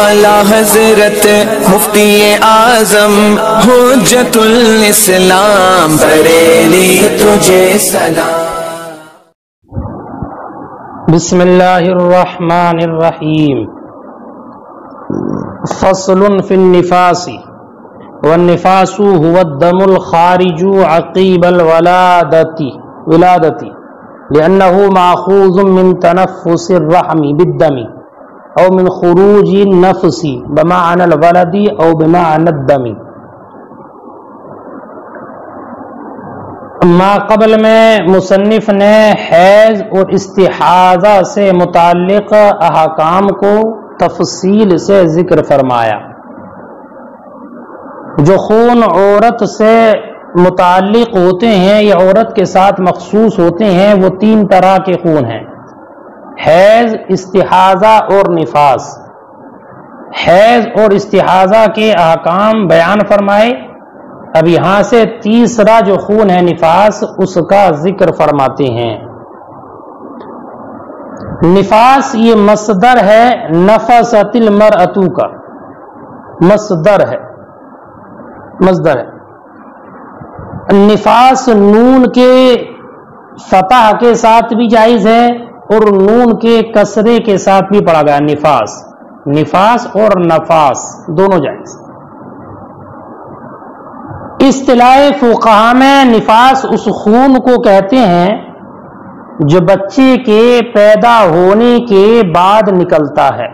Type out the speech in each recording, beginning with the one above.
اعلیٰ حضرت مفتی اعظم حجت الاسلام بریلی تجھے سلام۔ بسم اللہ الرحمن الرحیم۔ فصل فی النفاس، والنفاس هو الدم الخارج عقیب الولادة لأنه مأخوذ من تنفس الرحم بالدم او من خروج النفس بمعنى الولد او بمعنى الدم۔ ما قبل میں مصنف نے حیض اور استحاضہ سے متعلق احکام کو تفصیل سے ذکر فرمایا۔ جو خون عورت سے متعلق ہوتے ہیں یا عورت کے ساتھ مخصوص ہوتے ہیں وہ تین طرح کے خون ہیں: حیض، استحاضہ اور نفاس۔ حیض اور استحاضہ کے احکام بیان فرمائے، اب یہاں سے تیسرا جو خون ہے نفاس، اس کا ذکر فرماتے ہیں۔ نفاس یہ مصدر ہے نفست المرأۃ کا، مصدر ہے۔ نفاس نون کے فتح کے ساتھ بھی جائز ہے اور نون کے کسرے کے ساتھ بھی پڑھا گیا نفاس۔ نفاس اور نفاس دونوں جائز۔ اصطلاح فقہا میں نفاس اس خون کو کہتے ہیں جو بچے کے پیدا ہونے کے بعد نکلتا ہے۔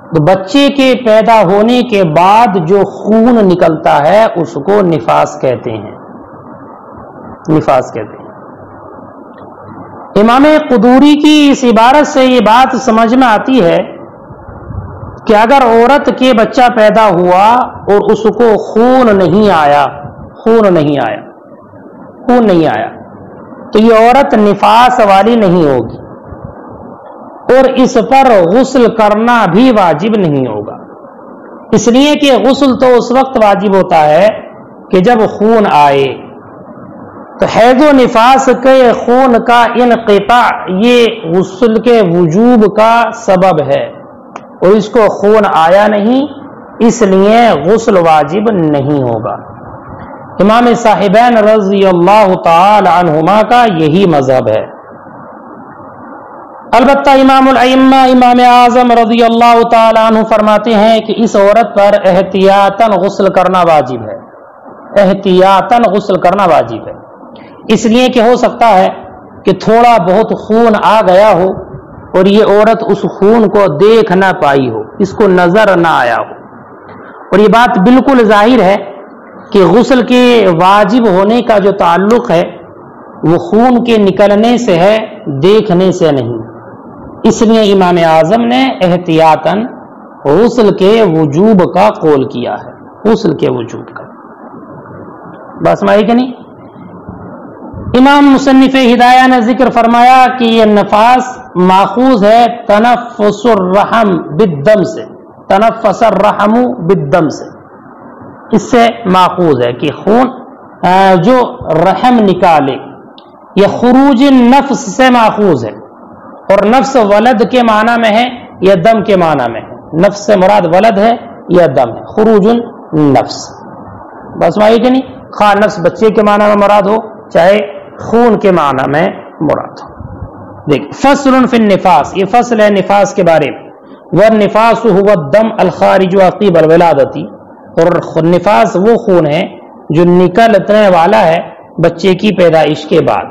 تو بچے کے پیدا ہونے کے بعد جو خون نکلتا ہے اس کو نفاس کہتے ہیں۔ نفاس کہتے ہیں۔ امام قدوری کی اس عبارت سے یہ بات سمجھ میں آتی ہے کہ اگر عورت کے بچہ پیدا ہوا اور اس کو خون نہیں آیا تو یہ عورت نفاس والی نہیں ہوگی اور اس پر غسل کرنا بھی واجب نہیں ہوگا، اس لیے کہ غسل تو اس وقت واجب ہوتا ہے کہ جب خون آئے۔ تو حیض و نفاس کے خون کا انقطاع یہ غسل کے وجوب کا سبب ہے اور اس کو خون آیا نہیں، اس لیے غسل واجب نہیں ہوگا۔ امام صاحبین رضی اللہ تعالی عنہما کا یہی مذہب ہے۔ البتہ امام الائمہ امام اعظم رضی اللہ تعالی عنہ فرماتے ہیں کہ اس عورت پر احتیاطاً غسل کرنا واجب ہے، احتیاطاً غسل کرنا واجب ہے، اس لیے کہ ہو سکتا ہے کہ تھوڑا بہت خون آ گیا ہو اور یہ عورت اس خون کو دیکھ نہ پائی ہو، اس کو نظر نہ آیا ہو، اور یہ بات بالکل ظاہر ہے کہ غسل کے واجب ہونے کا جو تعلق ہے وہ خون کے نکلنے سے ہے، دیکھنے سے نہیں، اس لیے امام اعظم نے احتیاطاً غسل کے وجوب کا قول کیا ہے، غسل کے وجوب کا۔ بس مائی کہ نہیں؟ امام مصنف ہدایہ نے ذکر فرمایا کہ یہ نفاس ماخوذ ہے تنفس الرحم بالدم سے، تنفس الرحم بالدم سے، اس سے ماخوذ ہے کہ خون جو رحم نکالے، یہ خروج نفس سے ماخوذ ہے، اور نفس ولد کے معنی میں ہے یا دم کے معنی میں ہے، نفس سے مراد ولد ہے یا دم ہے، خروج النفس۔ بس مائی کہ نہیں؟ خواہ نفس بچے کے معنی میں مراد ہو چاہے خون کے معنی میں مراد ہو۔ دیکھ، فصل فی النفاس، یہ فصل ہے نفاس کے بارے میں۔ والنفاس هو الدم الخارج عقیب الولادۃ، اور نفاس وہ خون ہے جو نکلنے والا ہے بچے کی پیدائش کے بعد۔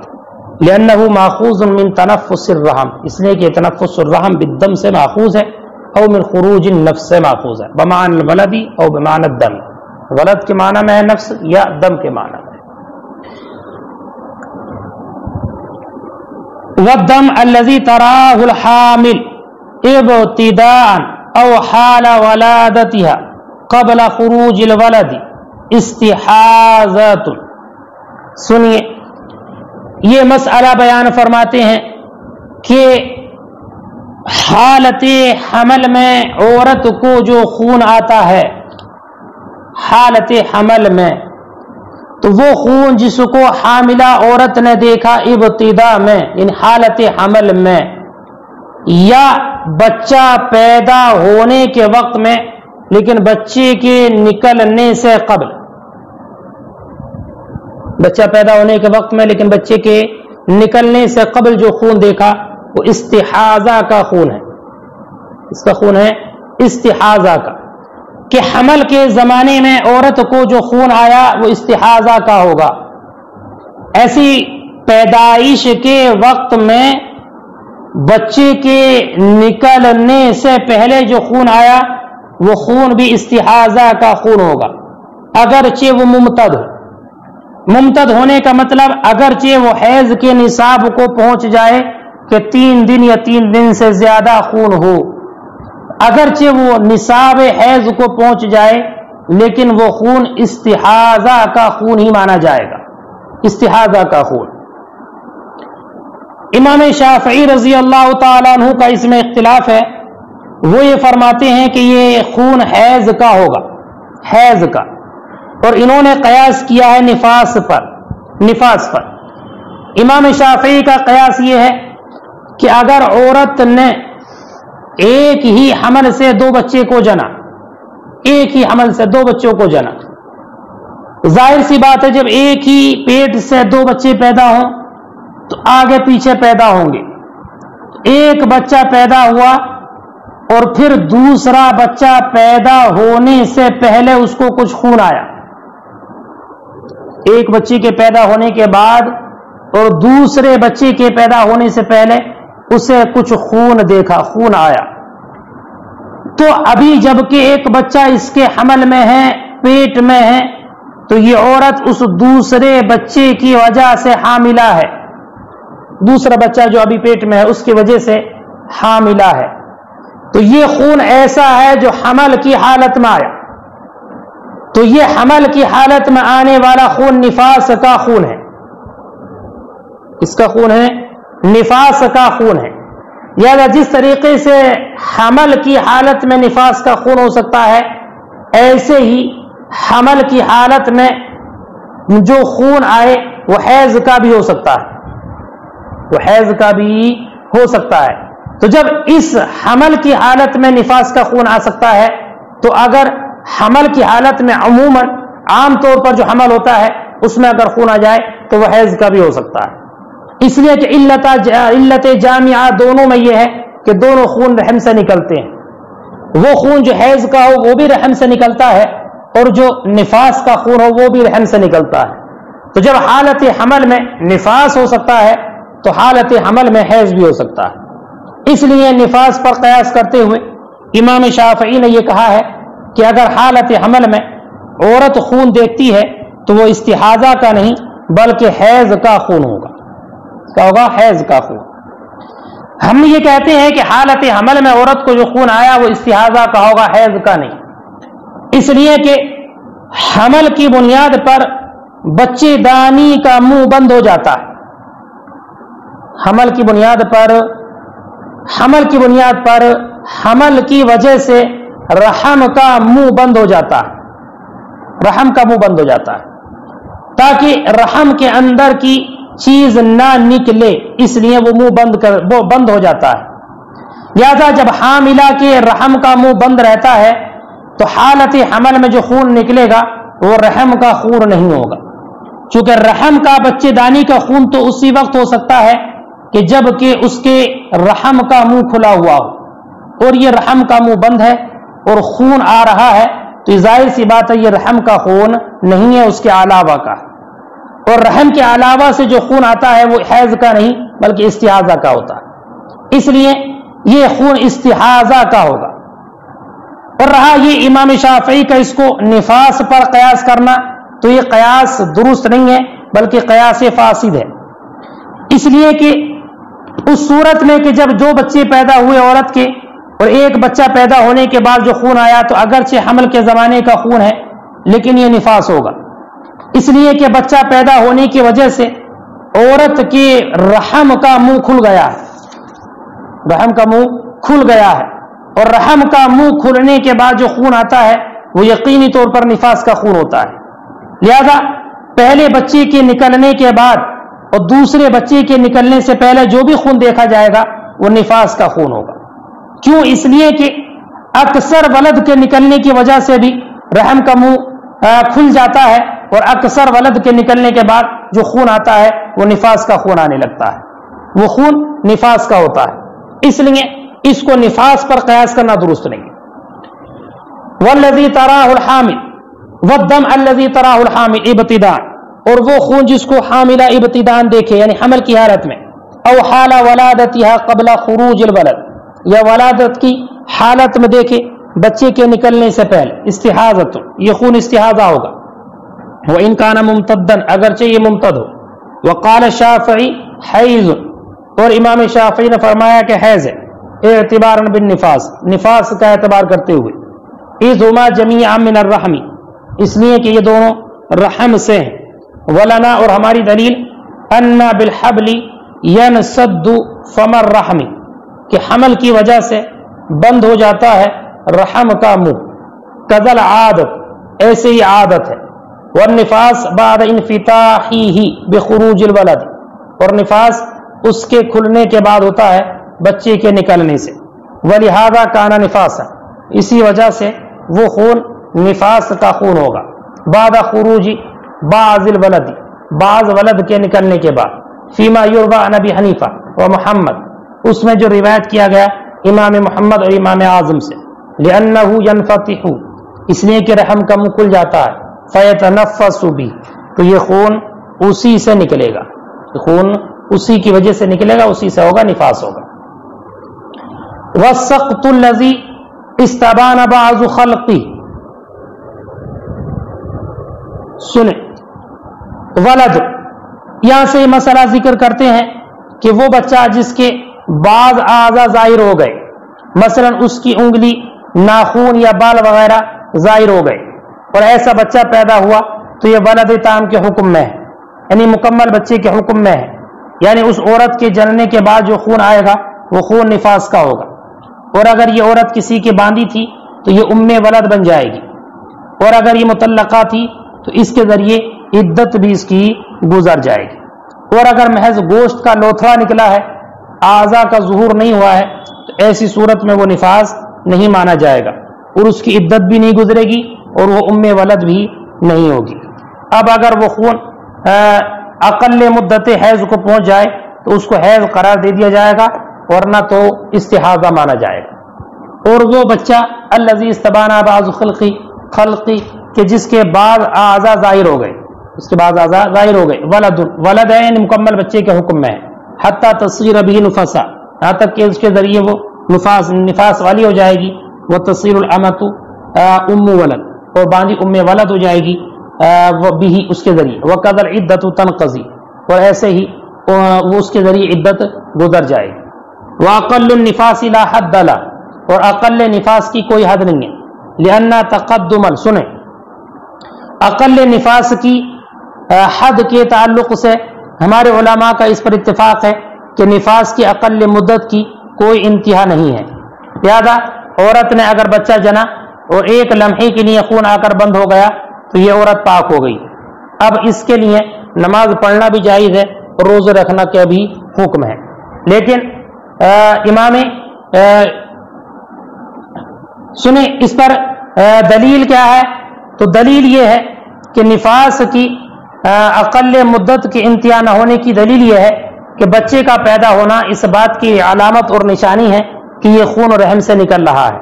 لأنه ماخوذ من تنفس الرحم، اس لیے کہ تنفس الرحم بالدم سے ماخوذ ہے، او من خروج النفس سے ماخوذ ہے، بمعنى الولد او بمعنى الدم، ولد کے معنی میں ہے نفس یا دم کے معنی میں۔ والدم الذي تراه الحامل ابتداء او حال ولادتها قبل خروج الولد استحاضۃ۔ سنیے، یہ مسئلہ بیان فرماتے ہیں کہ حالت حمل میں عورت کو جو خون آتا ہے، حالت حمل میں، تو وہ خون جس کو حاملہ عورت نے دیکھا ابتدا میں، یعنی حالت حمل میں، یا بچہ پیدا ہونے کے وقت میں لیکن بچے کے نکلنے سے قبل، بچہ پیدا ہونے کے وقت میں لیکن بچے کے نکلنے سے قبل جو خون دیکھا وہ استحاضہ کا خون ہے. اس کا خون ہے استحاضہ کا، کہ حمل کے زمانے میں عورت کو جو خون آیا وہ استحاضہ کا ہوگا. ایسی پیدائش کے وقت میں بچے کے نکلنے سے پہلے جو خون آیا وہ خون بھی استحاضہ کا خون ہوگا، اگرچہ وہ ممتد ہو. ممتد ہونے کا مطلب اگرچہ وہ حیض کے نصاب کو پہنچ جائے کہ 3 دن یا 3 دن سے زیادہ خون ہو، اگرچہ وہ نصاب حیض کو پہنچ جائے لیکن وہ خون استحاضہ کا خون ہی مانا جائے گا، استحاضہ کا خون. امام شافعی رضی اللہ تعالیٰ عنہ کا اس میں اختلاف ہے. وہ یہ فرماتے ہیں کہ یہ خون حیض کا ہوگا، حیض کا، اور انہوں نے قیاس کیا ہے نفاس پر. امام شافعی کا قیاس یہ ہے کہ اگر عورت نے ایک ہی حمل سے 2 بچے کو جنا، ایک ہی حمل سے 2 بچوں کو جنا، ظاہر سی بات ہے جب ایک ہی پیٹ سے 2 بچے پیدا ہوں تو آگے پیچھے پیدا ہوں گے. ایک بچہ پیدا ہوا اور پھر دوسرا بچہ پیدا ہونے سے پہلے اس کو کچھ خون آیا، ایک بچے کے پیدا ہونے کے بعد اور دوسرے بچے کے پیدا ہونے سے پہلے اسے کچھ خون دیکھا، خون آیا. تو ابھی جبکہ ایک بچہ اس کے حمل میں ہے، پیٹ میں ہے، تو یہ عورت اس دوسرے بچے کی وجہ سے حاملہ ہے، دوسرا بچہ جو ابھی پیٹ میں ہے اس کی وجہ سے حاملہ ہے. تو یہ خون ایسا ہے جو حمل کی حالت میں آیا. تو یہ حمل کی حالت میں آنے والا خون نفاس کا خون ہے، اس کا خون ہے نفاس کا خون ہے. لہذا جس طریقے سے حمل کی حالت میں نفاس کا خون ہو سکتا ہے، ایسے ہی حمل کی حالت میں جو خون آئے وہ حیض کا بھی ہو سکتا ہے، وہ حیض کا بھی ہو سکتا ہے. تو جب اس حمل کی حالت میں نفاس کا خون آ سکتا ہے تو اگر حمل کی حالت میں عموماً عام طور پر جو حمل ہوتا ہے اس میں اگر خون آ جائے تو وہ حیض کا بھی ہو سکتا ہے. اس لیے کہ علت جامعہ دونوں میں یہ ہے کہ دونوں خون رحم سے نکلتے ہیں. وہ خون جو حیض کا ہو وہ بھی رحم سے نکلتا ہے اور جو نفاس کا خون ہو وہ بھی رحم سے نکلتا ہے. تو جب حالت حمل میں نفاس ہو سکتا ہے تو حالت حمل میں حیض بھی ہو سکتا ہے. اس لیے نفاس پر قیاس کرتے ہوئے امام شافعی نے یہ کہا ہے کہ اگر حالت حمل میں عورت خون دیکھتی ہے تو وہ استحاضہ کا نہیں بلکہ حیض کا خون ہوگا. کیا ہوگا؟ حیض کا خون. ہم یہ کہتے ہیں کہ حالت حمل میں عورت کو جو خون آیا وہ استحاضہ کا ہوگا، حیض کا نہیں. اس لیے کہ حمل کی بنیاد پر بچے دانی کا منہ بند ہو جاتا ہے. حمل کی بنیاد پر حمل کی وجہ سے رحم کا منہ بند ہو جاتا ہے، رحم کا منہ بند ہو جاتا ہے تاکہ رحم کے اندر کی چیز نہ نکلے، اس لیے وہ منہ بند ہو جاتا ہے. لہذا جب حاملہ کے رحم کا منہ بند رہتا ہے تو حالت حمل میں جو خون نکلے گا وہ رحم کا خون نہیں ہوگا. چونکہ رحم کا بچے دانی کا خون تو اسی وقت ہو سکتا ہے کہ جب کہ اس کے رحم کا منہ کھلا ہوا ہو، اور یہ رحم کا منہ بند ہے اور خون آ رہا ہے تو ظاہر سی بات ہے یہ رحم کا خون نہیں ہے، اس کے علاوہ کا. اور رحم کے علاوہ سے جو خون آتا ہے وہ حیض کا نہیں بلکہ استحاضہ کا ہوتا ہے. اس لیے یہ خون استحاضہ کا ہوگا. اور رہا یہ امام شافعی کا اس کو نفاس پر قیاس کرنا، تو یہ قیاس درست نہیں ہے بلکہ قیاس فاسد ہے. اس لیے کہ اس صورت میں کہ جب 2 بچے پیدا ہوئے عورت کے اور ایک بچہ پیدا ہونے کے بعد جو خون آیا تو اگرچہ حمل کے زمانے کا خون ہے لیکن یہ نفاس ہوگا. اس لیے کہ بچہ پیدا ہونے کی وجہ سے عورت کے رحم کا منہ کھل گیا ہے، رحم کا منہ کھل گیا ہے، اور رحم کا منہ کھلنے کے بعد جو خون آتا ہے وہ یقینی طور پر نفاس کا خون ہوتا ہے. لہذا پہلے بچے کے نکلنے کے بعد اور دوسرے بچے کے نکلنے سے پہلے جو بھی خون دیکھا جائے گا وہ نفاس کا خون ہوگا. کیوں؟ اس لیے کہ اکثر ولد کے نکلنے کی وجہ سے بھی رحم کا منہ کھل جاتا ہے، اور اکثر ولد کے نکلنے کے بعد جو خون آتا ہے وہ نفاس کا خون آنے لگتا ہے، وہ خون نفاس کا ہوتا ہے. اس لیے اس کو نفاس پر قیاس کرنا درست نہیں. والذی تراہ الحامل والدم الذی تراہ الحامل ابتداء، اور وہ خون جس کو حاملہ ابتداء دیکھے یعنی حمل کی حالت میں، او حال ولادتها قبل خروج الولد، یا ولادت کی حالت میں دیکھے بچے کے نکلنے سے پہلے، استحاضۃ، یہ خون استحاضہ ہوگا. وان کان ممتدا، اگرچہ یہ ممتد ہو. وقال الشافعی حیض، اور امام شافعی نے فرمایا کہ حیض ہے، اعتبارا بالنفاس، نفاس کا اعتبار کرتے ہوئے. اذ ہما جمیعا من الرحم، اس لیے کہ یہ دونوں رحم سے ہیں. ولنا، اور ہماری دلیل، ان بالحبل ینسد فم الرحم، کہ حمل کی وجہ سے بند ہو جاتا ہے رحم کا منہ. کذل عادت، ایسے ہی عادت ہے. والنفاس بعد انفتاحہ بخروج الولد، اور نفاس اس کے کھلنے کے بعد ہوتا ہے بچے کے نکلنے سے. ولہذا کان نفاسا، اسی وجہ سے وہ خون نفاس کا خون ہوگا. بعد خروج بعض الولد، بعض ولد کے نکلنے کے بعد. فیما یروی عن ابی حنیفہ و محمد، اس میں جو روایت کیا گیا امام محمد اور امام اعظم سے. لأنہ ینفتح، اس لیے کہ رحم کا منہ کھل جاتا ہے. فیتنفس بھی، تو یہ خون اسی سے نکلے گا، خون اسی کی وجہ سے نکلے گا، اسی سے ہوگا، نفاس ہوگا. والسقط الذی استبان بعض خلقی، سنیں ولد، یہاں سے یہ مسئلہ ذکر کرتے ہیں کہ وہ بچہ جس کے بعض اعضاء ظاہر ہو گئے، مثلا اس کی انگلی، ناخون یا بال وغیرہ ظاہر ہو گئے، اور ایسا بچہ پیدا ہوا تو یہ ولد تام کے حکم میں ہے، یعنی مکمل بچے کے حکم میں ہے. یعنی اس عورت کے جننے کے بعد جو خون آئے گا وہ خون نفاس کا ہوگا. اور اگر یہ عورت کسی کی باندھی تھی تو یہ ام ولد بن جائے گی، اور اگر یہ مطلقہ تھی تو اس کے ذریعے عدت بھی اس کی گزر جائے گی. اور اگر محض گوشت کا لوتھڑا نکلا ہے، اعضاء کا ظہور نہیں ہوا ہے، تو ایسی صورت میں وہ نفاس نہیں مانا جائے گا، اور اس کی عدت بھی نہیں گزرے گی، اور وہ ام ولد بھی نہیں ہوگی. اب اگر وہ خون اقل مدت حیض کو پہنچ جائے تو اس کو حیض قرار دے دیا جائے گا، ورنہ تو استحاضہ مانا جائے گا. اور وہ بچہ الذی استبانا بعض خلقی، کہ جس کے بعض اعضاء ظاہر ہو گئے، اس کے بعض اعضاء ظاہر ہو گئے. ولد ہے یعنی مکمل بچے کے حکم میں ہے. حتی تصیر به نفسا، یہاں تک کہ اس کے ذریعے وہ نفاس والی ہو جائے گی. وتصیر الامۃ ام ولد، اور باندھی ام ولد ہو جائے گی وہ بھی اس کے ذریعے. وقد العدۃ تنقضی، اور ایسے ہی وہ اس کے ذریعے عدت گزر جائے گی. واقل النفاس لا حد له، اور اقل نفاس کی کوئی حد نہیں ہے. لأن تقدم، سنیں اقل نفاس کی حد کے تعلق سے ہمارے علماء کا اس پر اتفاق ہے کہ نفاس کی اقل مدت کی کوئی انتہا نہیں ہے. لہذا عورت نے اگر بچہ جنا اور ایک لمحے کے لیے خون آ کر بند ہو گیا تو یہ عورت پاک ہو گئی. اب اس کے لیے نماز پڑھنا بھی جائز ہے، روزے رکھنا کا بھی حکم ہے. لیکن امام سنیں اس پر دلیل کیا ہے؟ تو دلیل یہ ہے کہ نفاس کی اقل مدت کی انتہا نہ ہونے کی دلیل یہ ہے کہ بچے کا پیدا ہونا اس بات کی علامت اور نشانی ہے کہ یہ خون و رحم سے نکل رہا ہے.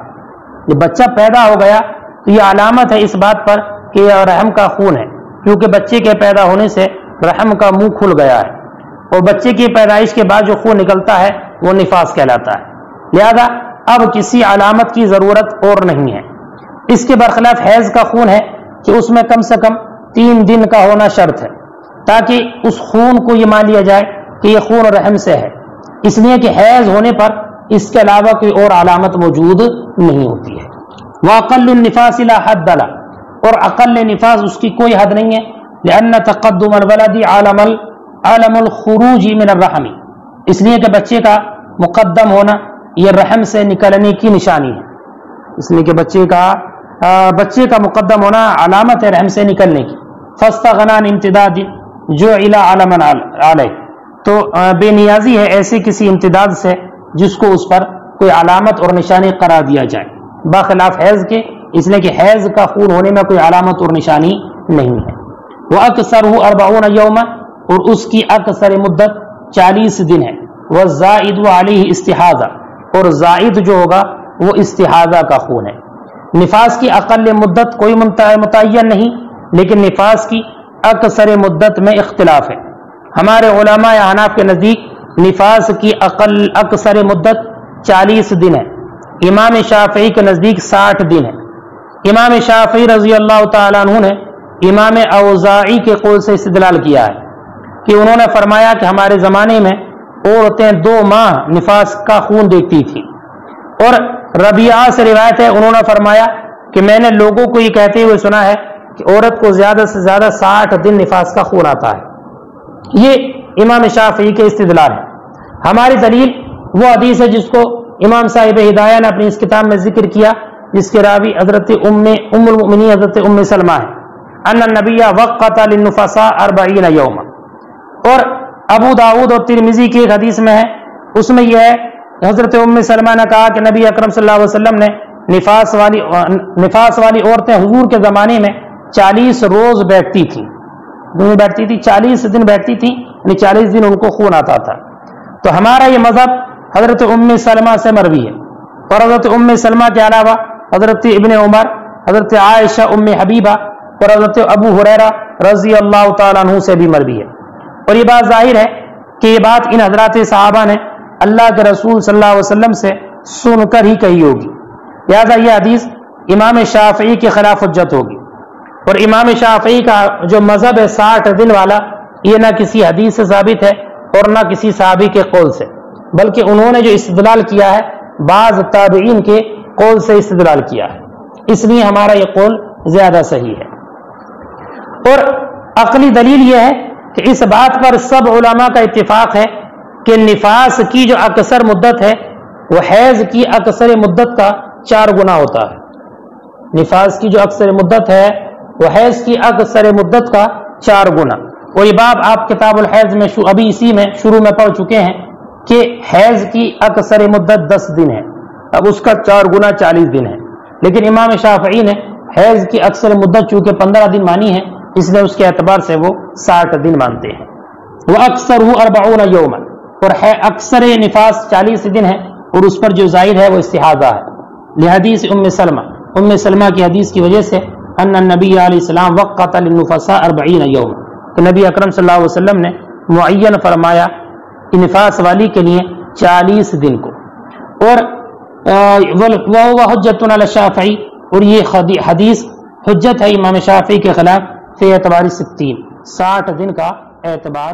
یہ بچہ پیدا ہو گیا تو یہ علامت ہے اس بات پر کہ یہ رحم کا خون ہے، کیونکہ بچے کے پیدا ہونے سے رحم کا منہ کھل گیا ہے، اور بچے کی پیدائش کے بعد جو خون نکلتا ہے وہ نفاس کہلاتا ہے. لہذا اب کسی علامت کی ضرورت اور نہیں ہے. اس کے برخلاف حیض کا خون ہے کہ اس میں کم سے کم 3 دن کا ہونا شرط ہے، تاکہ اس خون کو یہ مان لیا جائے کہ یہ خون رحم سے ہے. اس لیے کہ حیض ہونے پر اس کے علاوہ کوئی اور علامت موجود نہیں ہوتی ہے. وَأَقَلُّ النِّفَاسِ لَا حَدَّ لَهُ، اور اقل نفاس اس کی کوئی حد نہیں ہے. لأن تقدم الولد عالم الخروج من الرحم، اس لیے کہ بچے کا مقدم ہونا یہ رحم سے نکلنے کی نشانی ہے. اس لیے کہ بچے کا مقدم ہونا علامت ہے رحم سے نکلنے کی. فاستغنى عن امتداد جعل علما علیہ، تو بے نیازی ہے ایسے کسی امتداد سے جس کو اس پر کوئی علامت اور نشانی قرار دیا جائے، باخلاف حیض کے، اس لیے کہ حیض کا خون ہونے میں کوئی علامت اور نشانی نہیں ہے۔ وَأَكْثَرُهُ 40 يَوْمًا، اور اس کی اکثر مدت 40 دن ہے۔ وَالزَّائِدُ عَلَيْهِ اسْتِحَاضَةٌ، اور زائد جو ہوگا وہ استحاضہ کا خون ہے۔ نفاس کی اقل مدت کوئی متعین نہیں، لیکن نفاس کی اکثر مدت میں اختلاف ہے۔ ہمارے علماء احناف کے نزدیک نفاس کی اکثر مدت 40 دن ہے، امام شافعی کے نزدیک 60 دن ہے۔ امام شافعی رضی اللہ تعالیٰ عنہ نے امام اوزاعی کے قول سے استدلال کیا ہے کہ انہوں نے فرمایا کہ ہمارے زمانے میں عورتیں 2 ماہ نفاس کا خون دیکھتی تھی، اور ربیعہ سے روایت ہے، انہوں نے فرمایا کہ میں نے لوگوں کو یہ کہتے ہوئے سنا ہے کہ عورت کو زیادہ سے زیادہ 60 دن نفاس کا خون آتا ہے۔ یہ امام شافعی کے استدلال ہے۔ ہماری دلیل وہ حدیث ہے جس کو امام صاحب ہدایہ نے اپنی اس کتاب میں ذکر کیا، جس کے راوی حضرت ام المؤمنین حضرت ام سلمہ ہے، ان النبی وقت للنفساء 40 یوما۔ اور ابو داؤد اور ترمذی کی ایک حدیث میں ہے، اس میں یہ ہے حضرت ام سلمہ نے کہا کہ نبی اکرم صلی اللہ علیہ وسلم نے نفاس والی عورتیں حضور کے زمانے میں 40 روز بیٹھتی تھی، 40 دن بیٹھتی تھی، یعنی 40 دن ان کو خون آتا تھا۔ تو ہمارا یہ مذہب حضرت ام سلمہ سے مروی ہے، اور حضرت ام سلمہ کے علاوہ حضرت ابن عمر، حضرت عائشہ ام حبیبہ اور حضرت ابو ہریرہ رضی اللہ تعالیٰ عنہ سے بھی مروی ہے۔ اور یہ بات ظاہر ہے کہ یہ بات ان حضرات صحابہ نے اللہ کے رسول صلی اللہ علیہ وسلم سے سن کر ہی کہی ہوگی، لہذا یہ حدیث امام شافعی کے خلاف حجت ہوگی۔ اور امام شافعی کا جو مذہب ہے 60 دن والا، یہ نہ کسی حدیث سے ثابت ہے اور نہ کسی صحابی کے قول سے، بلکہ انہوں نے جو استدلال کیا ہے بعض تابعین کے قول سے استدلال کیا ہے، اس لیے ہمارا یہ قول زیادہ صحیح ہے۔ اور عقلی دلیل یہ ہے کہ اس بات پر سب علماء کا اتفاق ہے کہ نفاس کی جو اکثر مدت ہے وہ حیض کی اکثر مدت کا 4 گنا ہوتا ہے۔ نفاس کی جو اکثر مدت ہے وہ حیض کی اکثر مدت کا 4 گنا، اور یہ باب آپ کتاب الحیض میں ابھی اسی میں شروع میں پڑھ چکے ہیں کہ حیض کی اکثر مدت 10 دن ہے، اب اس کا 4 گنا 40 دن ہے۔ لیکن امام شافعی نے حیض کی اکثر مدت چونکہ 15 دن مانی ہے، اس لیے اس کے اعتبار سے وہ 60 دن مانتے ہیں۔ وہ اکثر 40 یوما، اور اکثر نفاس 40 دن ہے، اور اس پر جو زائد ہے وہ استحاضہ ہے، لحدیث ام سلمہ کی حدیث کی وجہ سے ان النبی علیہ السلام وقت للنفساء 40 یوما، کہ نبی اکرم صلی اللہ علیہ وسلم نے معین فرمایا نفاس والی کے لیے 40 دن کو۔ اور وہ حجت علی الشافعی، اور یہ حدیث حجت ہے امام شافعی کے خلاف فی اعتبار 60 دن کا اعتبار